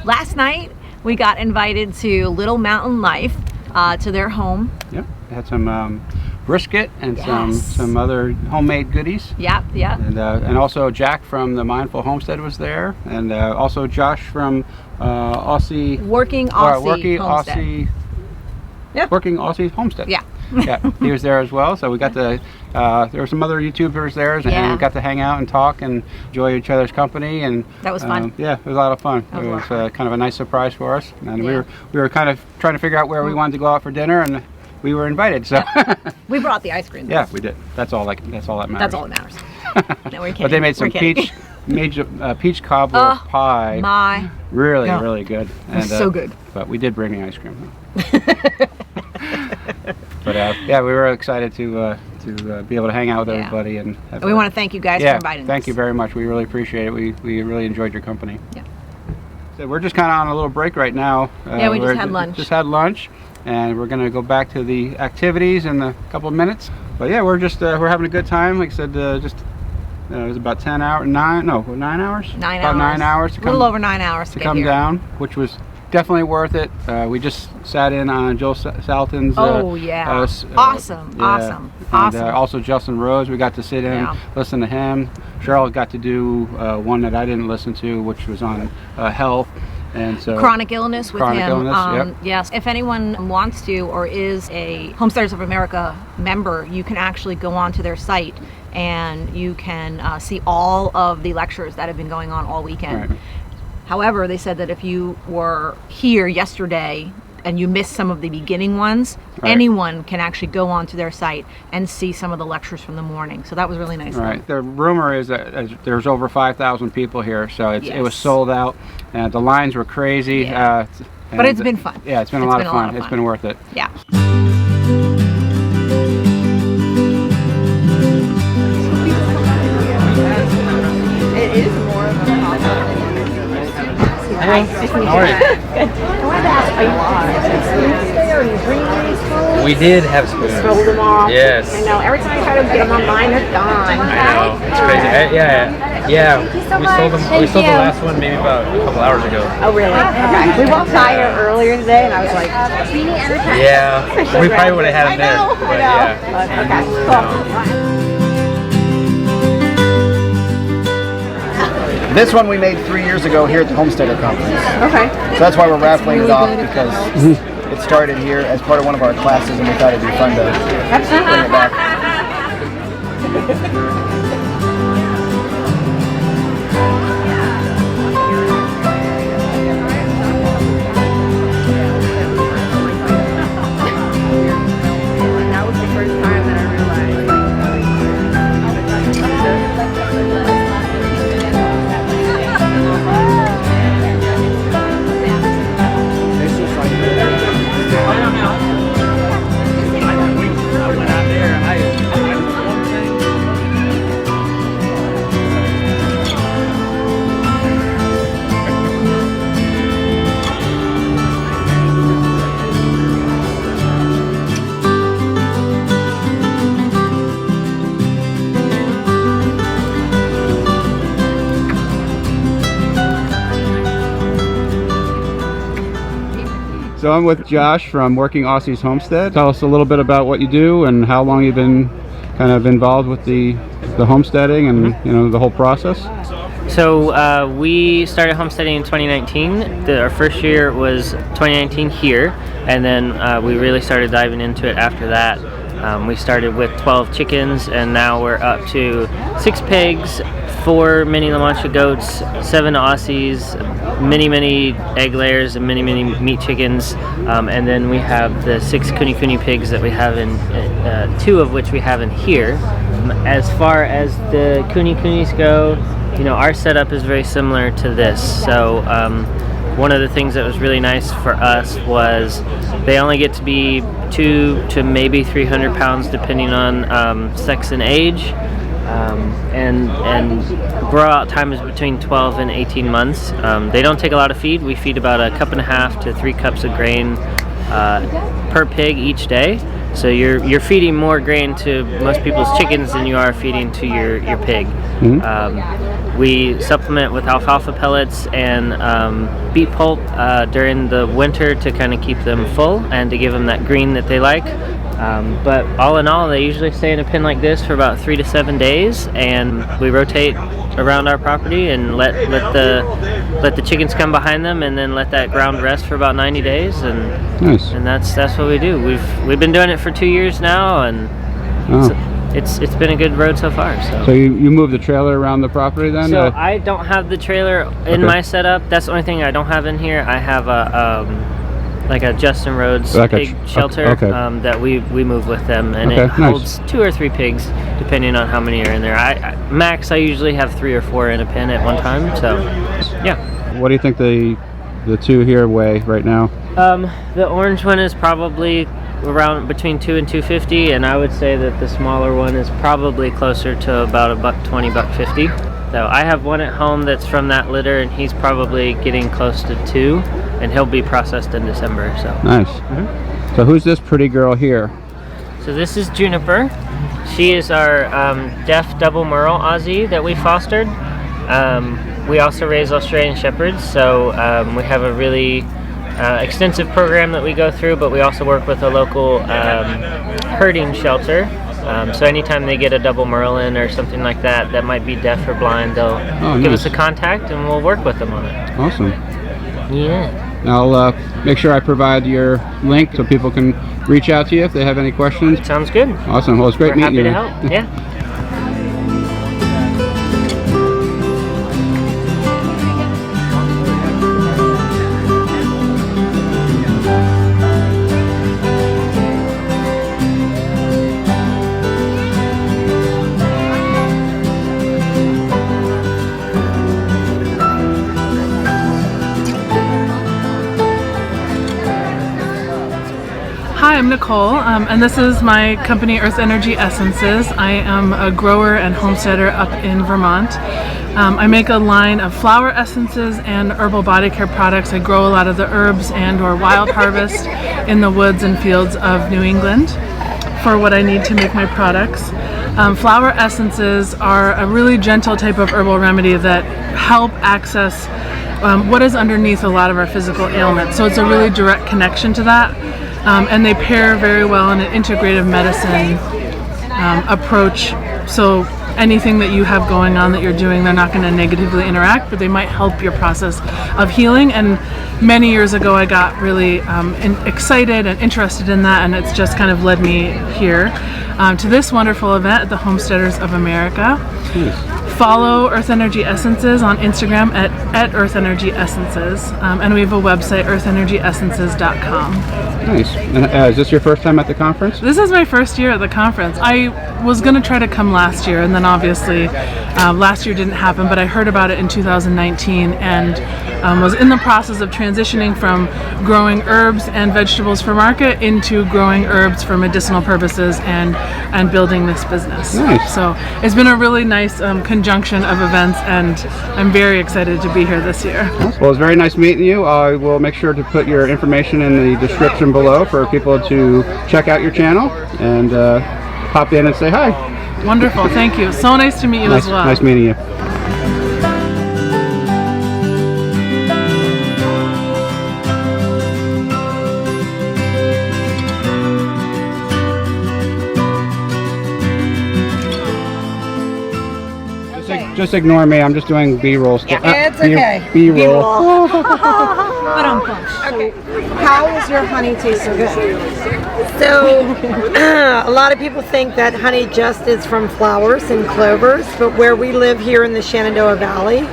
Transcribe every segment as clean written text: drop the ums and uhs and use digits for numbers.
last night we got invited to Little Mountain Life, to their home. Yep, we had some brisket and Yes. some other homemade goodies. Yep, yep. And also Jack from the Mindful Homestead was there, and also Josh from Working Aussie Homestead. Yep. Working Aussie Homestead. Yeah. Yeah, he was there as well. So we got to, there were some other YouTubers there, and we got to hang out and talk and enjoy each other's company. And that was fun. Yeah, it was a lot of fun. It was kind of a nice surprise for us. And we were kind of trying to figure out where we wanted to go out for dinner, and we were invited. So we brought the ice cream. Yeah, we did. That's all that matters. That's all that matters. No, we're kidding. But they made some peach cobbler pie. My. Really good. And, so good. But we did bring the ice cream. But yeah, we were excited to be able to hang out with everybody, and we want to thank you guys for inviting us. Thank you very much. We really appreciate it. We really enjoyed your company. Yeah. So we're just kind of on a little break right now. Yeah, we just had lunch. Just had lunch, and we're going to go back to the activities in a couple of minutes. But yeah, we're just we're having a good time. Like I said, it was about 9 hours. 9 hours. About 9 hours. To come, a little over 9 hours to come down, which was definitely worth it. We just sat in on Joe Salton's. Awesome. And also Justin Rose, we got to sit in, listen to him. Cheryl got to do one that I didn't listen to, which was on health. And so chronic illness with him. Yep. Yes, if anyone wants to or is a Homesteaders of America member, you can actually go onto their site and you can see all of the lectures that have been going on all weekend. Right. However, they said that if you were here yesterday and you missed some of the beginning ones, anyone can actually go onto their site and see some of the lectures from the morning. So that was really nice. Right. The rumor is that there's over 5,000 people here, so it was sold out, and the lines were crazy. Yeah. But it's been fun. Yeah, it's been a lot of fun. It's been worth it. Yeah. It is more of a Hi. How are you? Good. I wanted to ask, are you bringing these spoons? We did have spoons. Sold them off. Yes. I know. Every time I try to get them online, they're gone. I know. It's crazy. Yeah. Thank you so We much. sold them. We sold the last one maybe about a couple hours ago. Oh, really? Okay. We walked by here earlier today, and I was like, yeah. We probably would have had them there. But yeah. Okay. Cool. This one we made 3 years ago here at the Homesteader Conference. Okay. So that's why we're raffling it off, because it started here as part of one of our classes, and we thought it'd be fun to bring it back. That was the first time that I realized. So I'm with Josh from Working Aussies Homestead. Tell us a little bit about what you do and how long you've been kind of involved with the homesteading and the whole process. So we started homesteading in 2019. Our first year was 2019 here, and then we really started diving into it after that. We started with 12 chickens, and now we're up to 6 pigs, 4 mini La Mancha goats, 7 Aussies, many egg layers, and many meat chickens, and then we have the 6 Kuni pigs that we have in 2 of which we have in here. As far as the Kunis go, our setup is very similar to this. So one of the things that was really nice for us was they only get to be 200 to maybe 300 pounds depending on sex and age, and grow out time is between 12 and 18 months. They don't take a lot of feed. We feed about 1.5 cups to 3 cups of grain per pig each day. So you're feeding more grain to most people's chickens than you are feeding to your pig. We supplement with alfalfa pellets and beet pulp during the winter to kind of keep them full and to give them that green that they like. But all in all, they usually stay in a pen like this for about 3 to 7 days, and we rotate around our property and let the chickens come behind them, and then let that ground rest for about 90 days, and Nice. and that's what we do. We've been doing it for 2 years now, and it's been a good road so far. So you move the trailer around the property then? So I don't have the trailer in my setup. That's the only thing I don't have in here. I have like a Justin Rhodes pig shelter that we move with them, and it holds 2 or 3 pigs depending on how many are in there. Max, I usually have 3 or 4 in a pen at one time. So yeah. What do you think the two here weigh right now? The orange one is probably around between 2 and 250, and I would say that the smaller one is probably closer to about $120, $150. So I have one at home that's from that litter, and he's probably getting close to 2, and he'll be processed in December. So nice. So who's this pretty girl here? So this is Juniper. She is our deaf double merle Aussie that we fostered. We also raise Australian Shepherds, so we have a really extensive program that we go through, but we also work with a local herding shelter. So anytime they get a double merlin or something like that that might be deaf or blind, they'll give us a contact and we'll work with them on it. Awesome. Yeah. I'll make sure I provide your link so people can reach out to you if they have any questions. Sounds good. Awesome. Well, it's great meeting you. We're happy to help. Yeah. Hi, I'm Nicole, and this is my company, Earth Energy Essences. I am a grower and homesteader up in Vermont. I make a line of flower essences and herbal body care products. I grow a lot of the herbs and or wild harvest in the woods and fields of New England for what I need to make my products. Flower essences are a really gentle type of herbal remedy that help access what is underneath a lot of our physical ailments. So it's a really direct connection to that. And they pair very well in an integrative medicine approach. So anything that you have going on that you're doing, they're not going to negatively interact, but they might help your process of healing. And many years ago, I got really excited and interested in that, and it's just kind of led me here to this wonderful event at the Homesteaders of America. Follow Earth Energy Essences on Instagram at Earth Energy Essences, and we have a website, earthenergyessences.com. Nice. And, is this your first time at the conference? This is my first year at the conference. I was going to try to come last year, and then obviously last year didn't happen, but I heard about it in 2019 and was in the process of transitioning from growing herbs and vegetables for market into growing herbs for medicinal purposes and building this business. Nice. So it's been a really nice conjunction of events, and I'm very excited to be here this year. Well, it's very nice meeting you. I will make sure to put your information in the description below for people to check out your channel and pop in and say hi. Wonderful, thank you. So nice to meet you as well. Nice meeting you. Just ignore me. I'm just doing B-roll stuff. It's okay. B-roll. Okay. How is your honey taste so good? So, a lot of people think that honey just is from flowers and clovers, but where we live here in the Shenandoah Valley,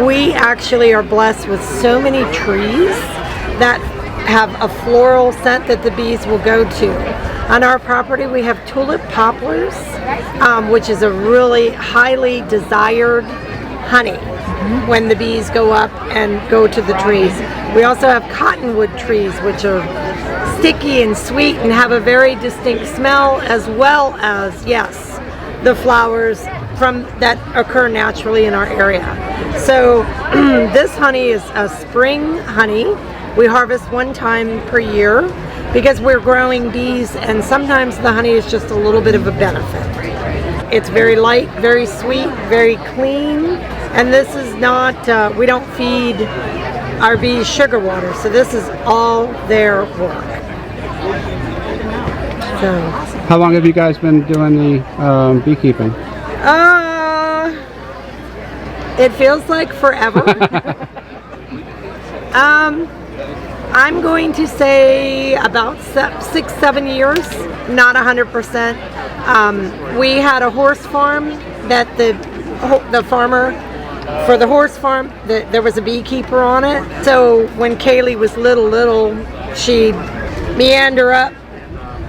we actually are blessed with so many trees that have a floral scent that the bees will go to. On our property, we have tulip poplars, which is a really highly desired honey when the bees go up and go to the trees. We also have cottonwood trees, which are sticky and sweet and have a very distinct smell, as well as, yes, the flowers that occur naturally in our area. So this honey is a spring honey. We harvest one time per year. because we're growing bees, and sometimes the honey is just a little bit of a benefit. It's very light, very sweet, very clean, and this is not, we don't feed our bees sugar water, so this is all their work. So, how long have you guys been doing the beekeeping? It feels like forever. I'm going to say about 6-7 years, not 100%. We had a horse farm that the farmer, for the horse farm, there was a beekeeper on it. So when Kaylee was little, she'd meander up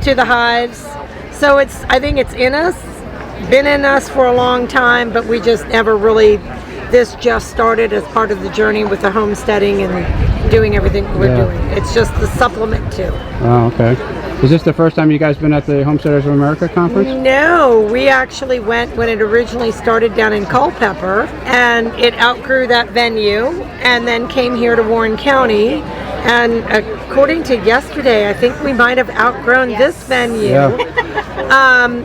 to the hives. So I think it's in us, been in us for a long time, but we just never really, this just started as part of the journey with the homesteading and doing everything we're doing. It's just the supplement too. Oh, okay. Is this the first time you guys been at the Homesteaders of America conference? No, we actually went when it originally started down in Culpeper, and it outgrew that venue and then came here to Warren County. And according to yesterday, I think we might have outgrown this venue,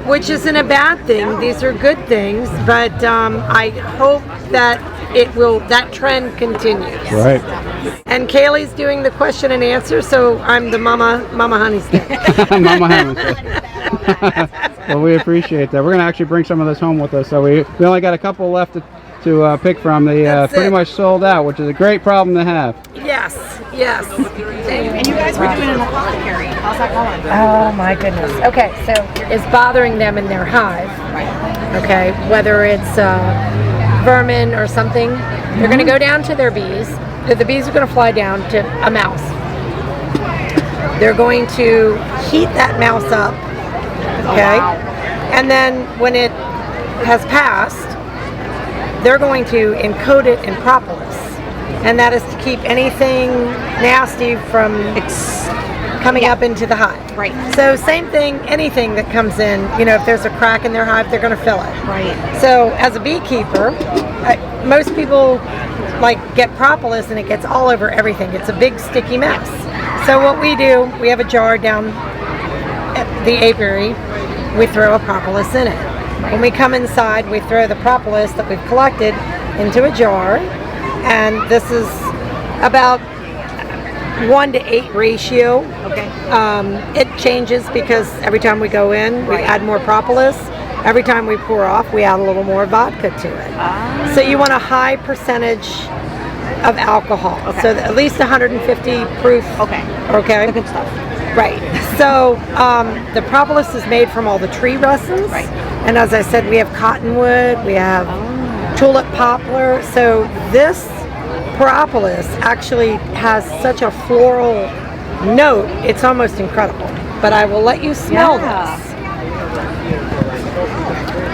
which isn't a bad thing. These are good things, but I hope that that trend continues. Right. And Kaylee's doing the question and answer, so I'm the Mama Honeystead. Mama Homestead. Well, we appreciate that. We're going to actually bring some of this home with us. So we only got a couple left to pick from. They pretty much sold out, which is a great problem to have. Yes. And you guys were doing an apothecary. How's that going? Oh my goodness. Okay, so it's bothering them in their hive. Okay, whether it's vermin or something, they're going to go down to their bees. The bees are going to fly down to a mouse. They're going to heat that mouse up. Okay, and then when it has passed, they're going to encode it in propolis, and that is to keep anything nasty from coming up into the hive. Right. So same thing, anything that comes in, if there's a crack in their hive, they're going to fill it. Right. So as a beekeeper, most people get propolis and it gets all over everything. It's a big sticky mess. So what we do, we have a jar down at the apiary, we throw a propolis in it. When we come inside, we throw the propolis that we've collected into a jar, and this is about 1-to-8 ratio. Okay. It changes because every time we go in, we add more propolis. Every time we pour off, we add a little more vodka to it. So you want a high percentage of alcohol. Okay. So at least 150 proof. Okay. Okay. The good stuff. Right. So the propolis is made from all the tree russes. Right. And as I said, we have cottonwood, we have tulip poplar. So this propolis actually has such a floral note, it's almost incredible. But I will let you smell this.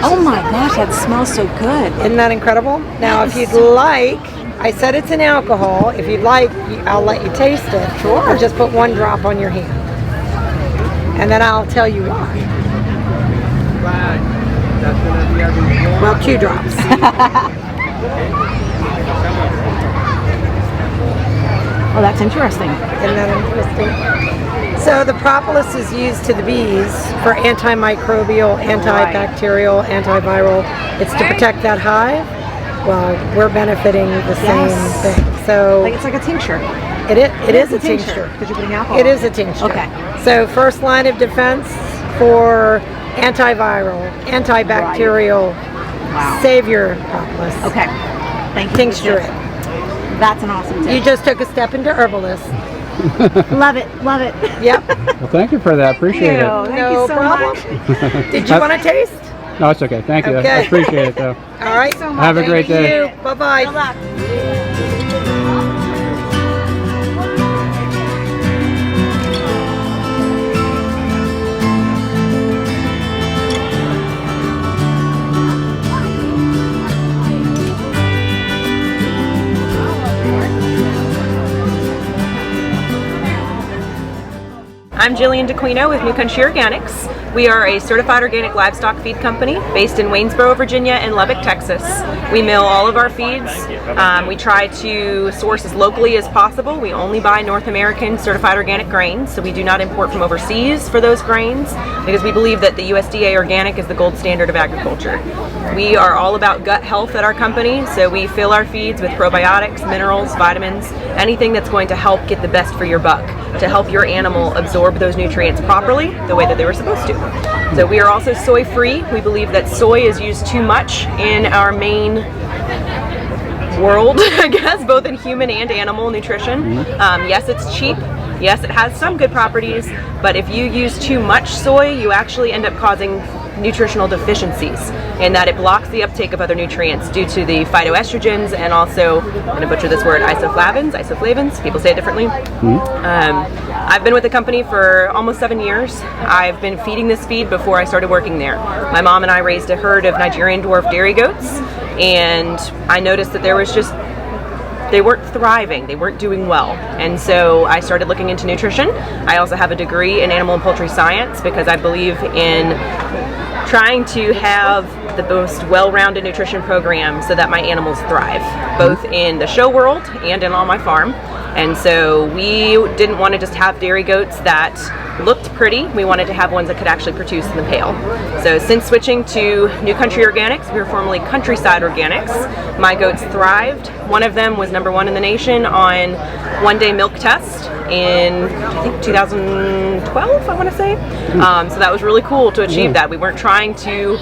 Oh my gosh, that smells so good. Isn't that incredible? Now, if you'd like, I said it's an alcohol. If you'd like, I'll let you taste it. Sure. Or just put 1 drop on your hand. And then I'll tell you why. Well, 2 drops. Oh, that's interesting. Isn't that interesting? So the propolis is used to the bees for antimicrobial, antibacterial, antiviral. It's to protect that hive. Well, we're benefiting the same thing. So It's like a tincture. it is a tincture. Because you're putting alcohol. It is a tincture. Okay. So first line of defense for antiviral, antibacterial. Wow. Save your propolis. Okay. Thank you. Tincture it. That's an awesome tip. You just took a step into herbalist. Love it. Love it. Yep. Well, thank you for that. Appreciate it. Thank No you so problem. much. Did you want to taste? No, it's okay. Thank you. I Okay. appreciate it, though. All right. so much. Have a great Thank day. you. Bye-bye. Good luck. I'm Jillian DeQuino with New Country Organics. We are a certified organic livestock feed company based in Waynesboro, Virginia and Lubbock, Texas. We mill all of our feeds. We try to source as locally as possible. We only buy North American certified organic grains, so we do not import from overseas for those grains because we believe that the USDA organic is the gold standard of agriculture. We are all about gut health at our company, so we fill our feeds with probiotics, minerals, vitamins, anything that's going to help get the best for your buck, to help your animal absorb those nutrients properly the way that they were supposed to. So we are also soy free. We believe that soy is used too much in our main world, I guess, both in human and animal nutrition. Yes, it's cheap. Yes, it has some good properties, but if you use too much soy, you actually end up causing nutritional deficiencies in that it blocks the uptake of other nutrients due to the phytoestrogens and also, I'm going to butcher this word, isoflavins, people say it differently. I've been with the company for almost 7 years. I've been feeding this feed before I started working there. My mom and I raised a herd of Nigerian dwarf dairy goats, and I noticed that there was just, they weren't thriving, they weren't doing well. And so I started looking into nutrition. I also have a degree in animal and poultry science because I believe in trying to have the most well-rounded nutrition program so that my animals thrive, both in the show world and on my farm. And so we didn't want to just have dairy goats that looked pretty. We wanted to have ones that could actually produce in the pail. So since switching to New Country Organics, we were formerly Countryside Organics, my goats thrived. One of them was #1 in the nation on one-day milk test in, I think, 2012, I want to say. So that was really cool to achieve that. We weren't trying to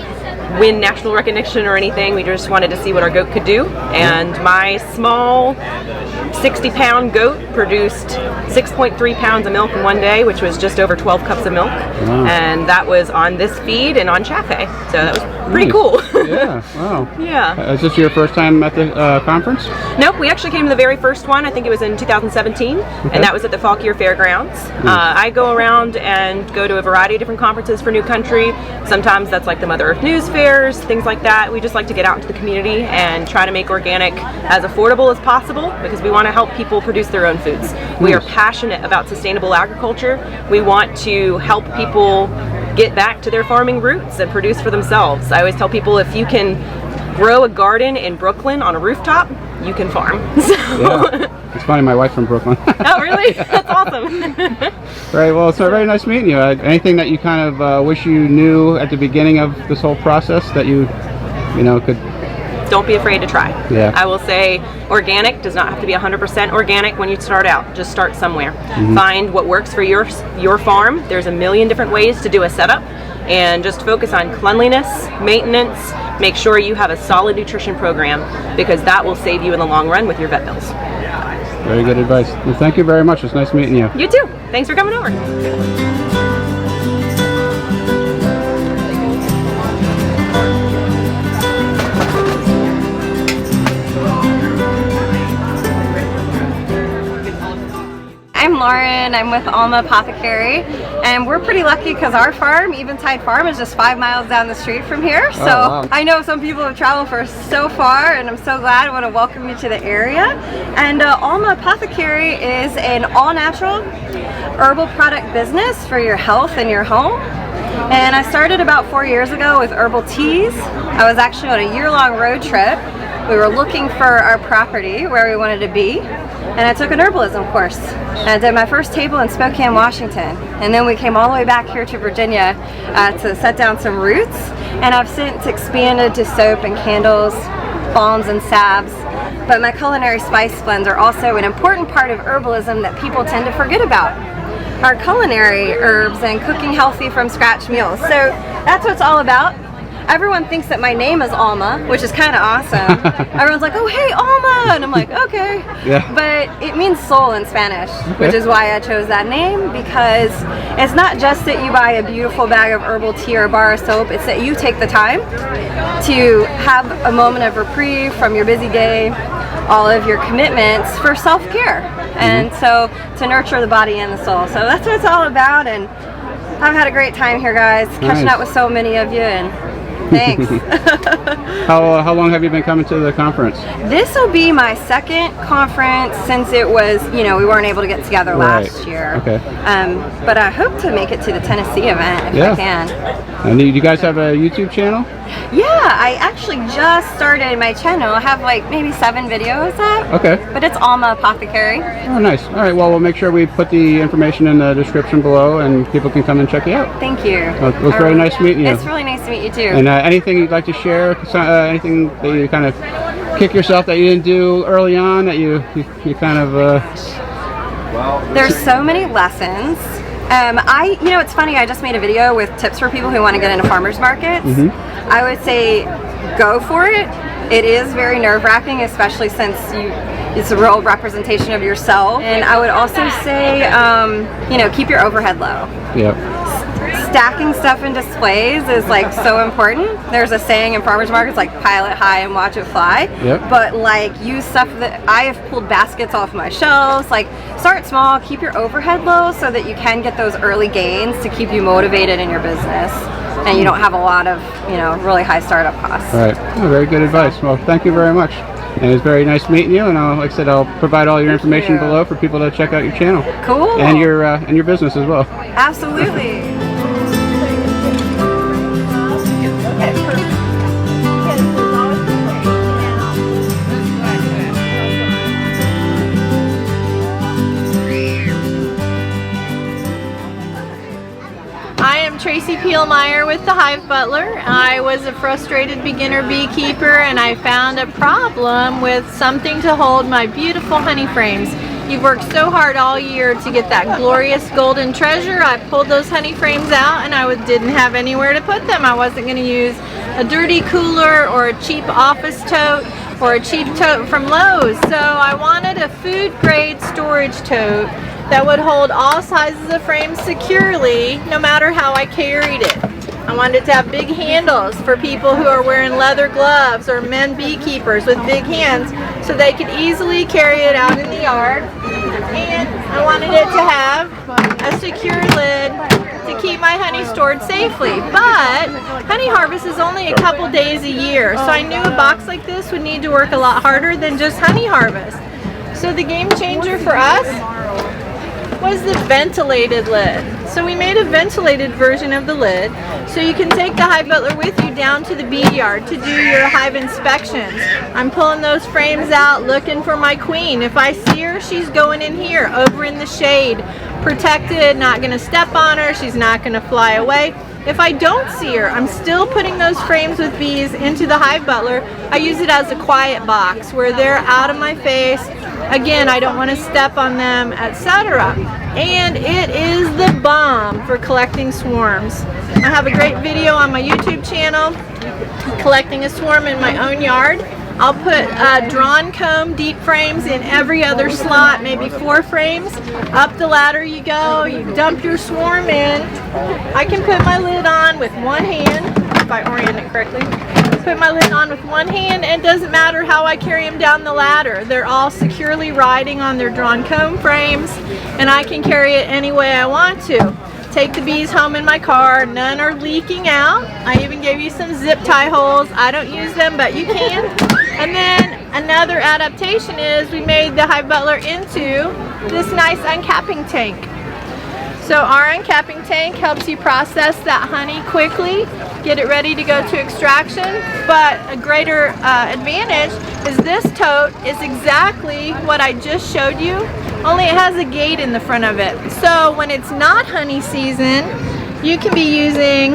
win national recognition or anything. We just wanted to see what our goat could do. And my small 60-pound goat produced 6.3 pounds of milk in one day, which was just over 12 cups of milk. And that was on this feed and on chaff hay. So that was pretty cool. Yeah, wow. Yeah. Is this your first time at the conference? Nope, we actually came to the very first one. I think it was in 2017, and that was at the Fauquier Fairgrounds. I go around and go to a variety of different conferences for New Country. Sometimes that's like the Mother Earth News Fairs, things like that. We just like to get out into the community and try to make organic as affordable as possible because we want to help people produce their own foods. We are passionate about sustainable agriculture. We want to help people get back to their farming roots and produce for themselves. I always tell people if you can grow a garden in Brooklyn on a rooftop, you can farm. Yeah. It's funny, my wife's from Brooklyn. Oh, really? That's awesome. Right, well, it's very nice meeting you. Anything that you kind of wish you knew at the beginning of this whole process that you know, could... Don't be afraid to try. Yeah. I will say organic does not have to be 100% organic when you start out. Just start somewhere. Find what works for your farm. There's a million different ways to do a setup, and just focus on cleanliness, maintenance. Make sure you have a solid nutrition program because that will save you in the long run with your vet bills. Very good advice. Well, thank you very much. It's nice meeting you. You too. Thanks for coming over. I'm Lauren, I'm with ALMA Apothecary, and we're pretty lucky because our farm, Eventide Farm, is just 5 miles down the street from here. So wow. I know some people have traveled for so far, and I'm so glad. I want to welcome you to the area. And ALMA Apothecary is an all-natural herbal product business for your health and your home. And I started about 4 years ago with herbal teas. I was actually on a year-long road trip. We were looking for our property, where we wanted to be, and I took an herbalism course. And I did my first table in Spokane, Washington, and then we came all the way back here to Virginia to set down some roots, and I've since expanded to soap and candles, balms and salves. But my culinary spice blends are also an important part of herbalism that people tend to forget about. Our culinary herbs and cooking healthy from scratch meals. So that's what it's all about. Everyone thinks that my name is Alma, which is kind of awesome. Everyone's like, oh, hey, Alma! And I'm like, okay. Yeah. But it means soul in Spanish, which is why I chose that name, because it's not just that you buy a beautiful bag of herbal tea or a bar of soap, it's that you take the time to have a moment of reprieve from your busy day, all of your commitments for self-care. And so to nurture the body and the soul. So that's what it's all about, and I've had a great time here, guys, catching up with so many of you, and Thanks. How long have you been coming to the conference? This will be my second conference since it was, you know, we weren't able to get together last year. Okay. But I hope to make it to the Tennessee event if I can. And do you guys have a YouTube channel? Yeah, I actually just started my channel. I have like maybe 7 videos up. Okay. But it's ALMA Apothecary. Oh, nice. All right. Well, we'll make sure we put the information in the description below, and people can come and check you out. Thank you. Well, it was very nice meeting you. It's really nice to meet you too. And anything you'd like to share? Anything that you kind of kick yourself that you didn't do early on that you kind of? There's so many lessons. You know, it's funny. I just made a video with tips for people who want to get into farmers markets. I would say go for it. It is very nerve-wracking, especially since it's a real representation of yourself. And I would also say, you know, keep your overhead low. Yep. Stacking stuff in displays is like so important. There's a saying in farmers markets like pile it high and watch it fly. Yep. But like use stuff that I have pulled baskets off my shelves. Like start small, keep your overhead low so that you can get those early gains to keep you motivated in your business. And you don't have a lot of, you know, really high startup costs. All right. Oh, very good advice. Well, thank you very much. And it's very nice meeting you. And like I said, I'll provide all your information below for people to check out your channel. Cool. And your business as well. Absolutely. Tracy Peelmeyer with the Hive Butler. I was a frustrated beginner beekeeper and I found a problem with something to hold my beautiful honey frames. You've worked so hard all year to get that glorious golden treasure. I pulled those honey frames out and I didn't have anywhere to put them. I wasn't going to use a dirty cooler or a cheap office tote or a cheap tote from Lowe's. So I wanted a food grade storage tote that would hold all sizes of frames securely no matter how I carried it. I wanted it to have big handles for people who are wearing leather gloves or men beekeepers with big hands so they could easily carry it out in the yard. And I wanted it to have a secure lid to keep my honey stored safely. But honey harvest is only a couple days a year, so I knew a box like this would need to work a lot harder than just honey harvest. So the game changer for us was the ventilated lid. So we made a ventilated version of the lid so you can take the Hive Butler with you down to the bee yard to do your hive inspections. I'm pulling those frames out looking for my queen. If I see her, she's going in here over in the shade, protected, not gonna step on her, she's not gonna fly away. If I don't see her, I'm still putting those frames with bees into the Hive Butler. I use it as a quiet box where they're out of my face. Again, I don't want to step on them, etc. And it is the bomb for collecting swarms. I have a great video on my YouTube channel collecting a swarm in my own yard. I'll put drawn comb deep frames in every other slot, maybe 4 frames. Up the ladder you go, you dump your swarm in. I can put my lid on with one hand, if I orient it correctly. Put my lid on with one hand, and it doesn't matter how I carry them down the ladder. They're all securely riding on their drawn comb frames, and I can carry it any way I want to. Take the bees home in my car. None are leaking out. I even gave you some zip tie holes. I don't use them, but you can. And then another adaptation is we made the Hive Butler into this nice uncapping tank. So our uncapping tank helps you process that honey quickly, get it ready to go to extraction. But a greater advantage is this tote is exactly what I just showed you, only it has a gate in the front of it. So when it's not honey season, you can be using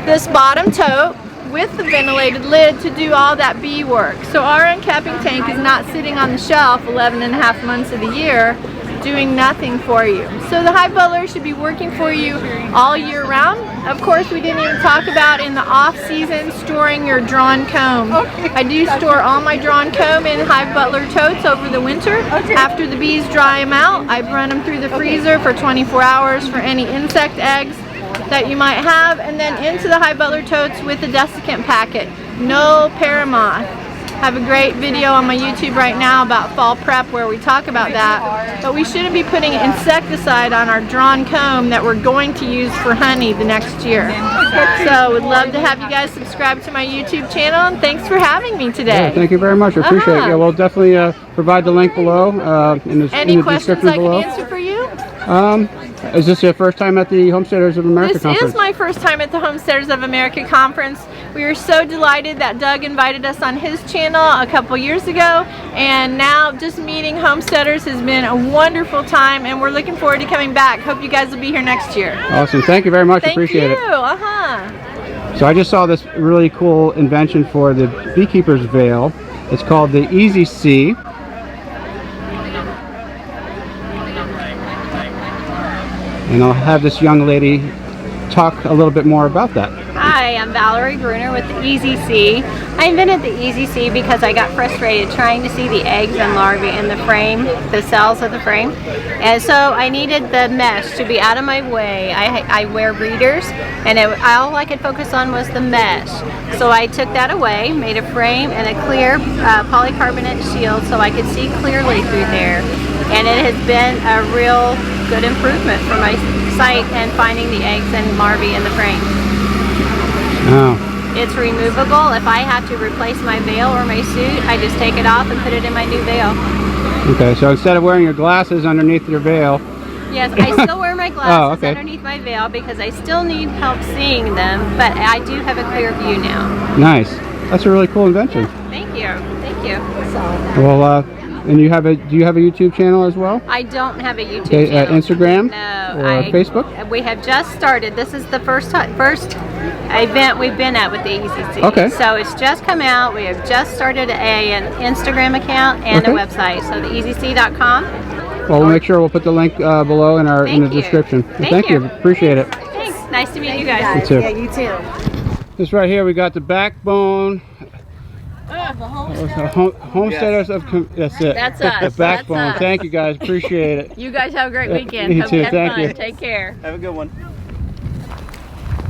this bottom tote with the ventilated lid to do all that bee work. So our uncapping tank is not sitting on the shelf 11.5 months of the year doing nothing for you. So the Hive Butler should be working for you all year round. Of course, we didn't even talk about in the off season storing your drawn comb. I do store all my drawn comb in Hive Butler totes over the winter. After the bees dry them out, I run them through the freezer for 24 hours for any insect eggs that you might have, and then into the Hive Butler totes with the desiccant packet. No paramoth. have a great video on my YouTube right now about fall prep where we talk about that. But we shouldn't be putting insecticide on our drawn comb that we're going to use for honey the next year. So would love to have you guys subscribe to my YouTube channel, and thanks for having me today. Yeah, thank you very much. I appreciate it. Yeah, we'll definitely provide the link below in the Any questions I below. can answer for you? Is this your first time at the Homesteaders of America conference? This is my first time at the Homesteaders of America conference. We were so delighted that Doug invited us on his channel a couple years ago, and now just meeting Homesteaders has been a wonderful time, and we're looking forward to coming back. Hope you guys will be here next year. Awesome. Thank you very much. Appreciate it. Thank you. So I just saw this really cool invention for the beekeeper's veil. It's called the AUSSIES. And I'll have this young lady talk a little bit more about that. Hi, I'm Valerie Bruner with the AUSSIES. I invented the AUSSIES because I got frustrated trying to see the eggs and larvae in the frame, the cells of the frame. And so I needed the mesh to be out of my way. I wear readers, and all I could focus on was the mesh. So I took that away, made a frame and a clear polycarbonate shield so I could see clearly through there. And it has been a real good improvement for my sight and finding the eggs and larvae in the frame. Oh. It's removable. If I have to replace my veil or my suit, I just take it off and put it in my new veil. Okay, so instead of wearing your glasses underneath your veil. Yes, I still wear my glasses okay. underneath my veil because I still need help seeing them, but I do have a clear view now. Nice. That's a really cool invention. Thank you. Thank you. Well, and do you have a YouTube channel as well? I don't have a YouTube channel. Instagram? No. Or Facebook? We have just started. This is the first event we've been at with the AUSSIES. Okay. So it's just come out. We have just started an Instagram account and a website. So theeasysee.com. Well, we'll make sure we'll put the link below in the description. Thank you. Appreciate it. Thanks. Nice to meet you guys. You too. Yeah, you too. This right here, we got the backbone. Homesteaders of that's it. That's us. The backbone. That's us. Thank you guys. Appreciate it. You guys have a great weekend. You Hope too. you have Thank fun. you. Take care. Have a good one.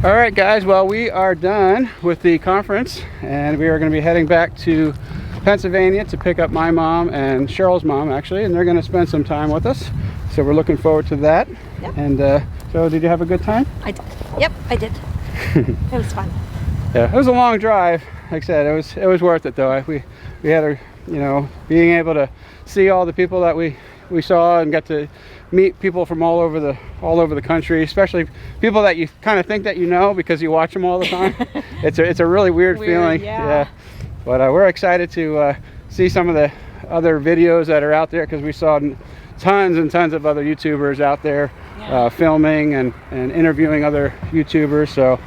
All right, guys. Well, we are done with the conference, and we are going to be heading back to Pennsylvania to pick up my mom and Cheryl's mom, actually, and they're going to spend some time with us. So we're looking forward to that. Yep. And so, did you have a good time? I did. Yep, I did. It was fun. Yeah, it was a long drive. Like I said, it was worth it though. We had a, being able to see all the people that we saw and got to meet people from all over the country, especially people that you kind of think that because you watch them all the time. It's a really weird feeling. Yeah. But we're excited to see some of the other videos that are out there because we saw tons and tons of other YouTubers out there filming and interviewing other YouTubers. So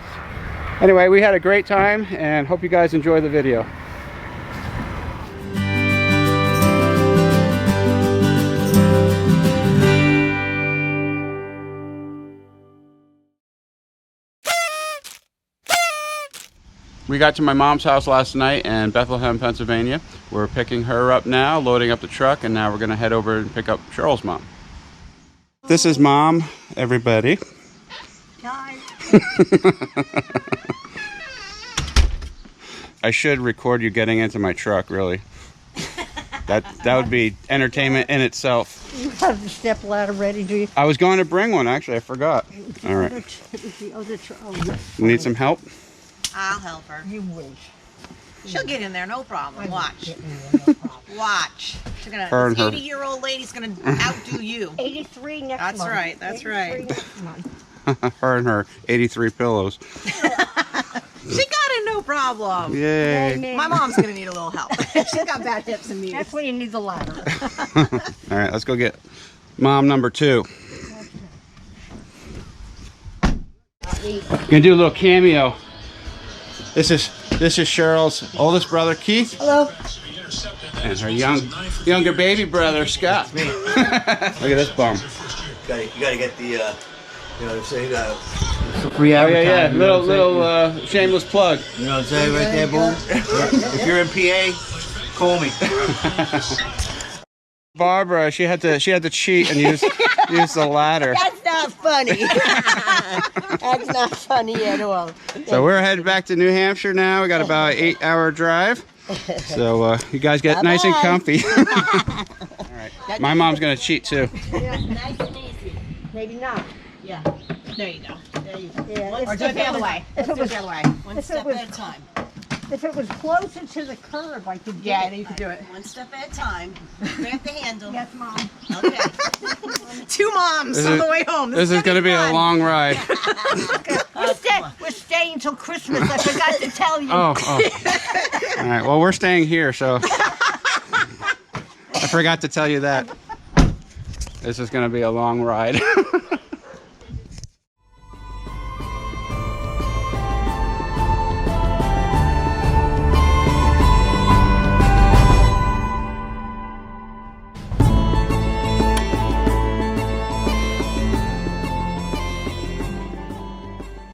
anyway, we had a great time and hope you guys enjoy the video. We got to my mom's house last night in Bethlehem, Pennsylvania. We're picking her up now, loading up the truck, and now we're going to head over and pick up Cheryl's mom. This is Mom, everybody. Hi. I should record you getting into my truck, really. That would be entertainment in itself. You have the step ladder ready, do you? I was going to bring one, actually. I forgot. All right. You need some help? I'll help her. You wish. She'll get in there, no problem. Watch. Watch. She's gonna, Her and this her. 80-year-old lady's gonna outdo you. 83 next That's month. right. That's 83 right. next month. Her and her 83 pillows. She got it, no problem. Yay. My mom's gonna need a little help. She's got bad hips and knees. That's why you need the ladder. All right, let's go get mom number 2. Gonna do a little cameo. This is Cheryl's oldest brother, Keith. Hello. And her younger baby brother, Scott. Me. Look at this bum. You gotta get the, Free advertising. Yeah. Little shameless plug. You know what I'm saying right there, boom? If you're in PA, call me. Barbara, she had to cheat and use the ladder. That's not funny. That's not funny at all. So we're headed back to New Hampshire now. We got about an 8-hour drive. So you guys get nice and comfy. All right. My mom's gonna cheat too. Yeah, nice and easy. Maybe not. Yeah. There you go. There you go. Yeah, Or do it the other way. If Let's it do it was the other way. One step at a time. If it was closer to the curb, I could do Yeah, it. then you can do it. One step at a time. Grab the handle. Yes, Mom. Okay. 2 moms This on is- the way home. This is gonna be a long ride. We're staying until Christmas. I forgot to tell you. Oh. All right. Well, we're staying here, so I forgot to tell you that. This is gonna be a long ride.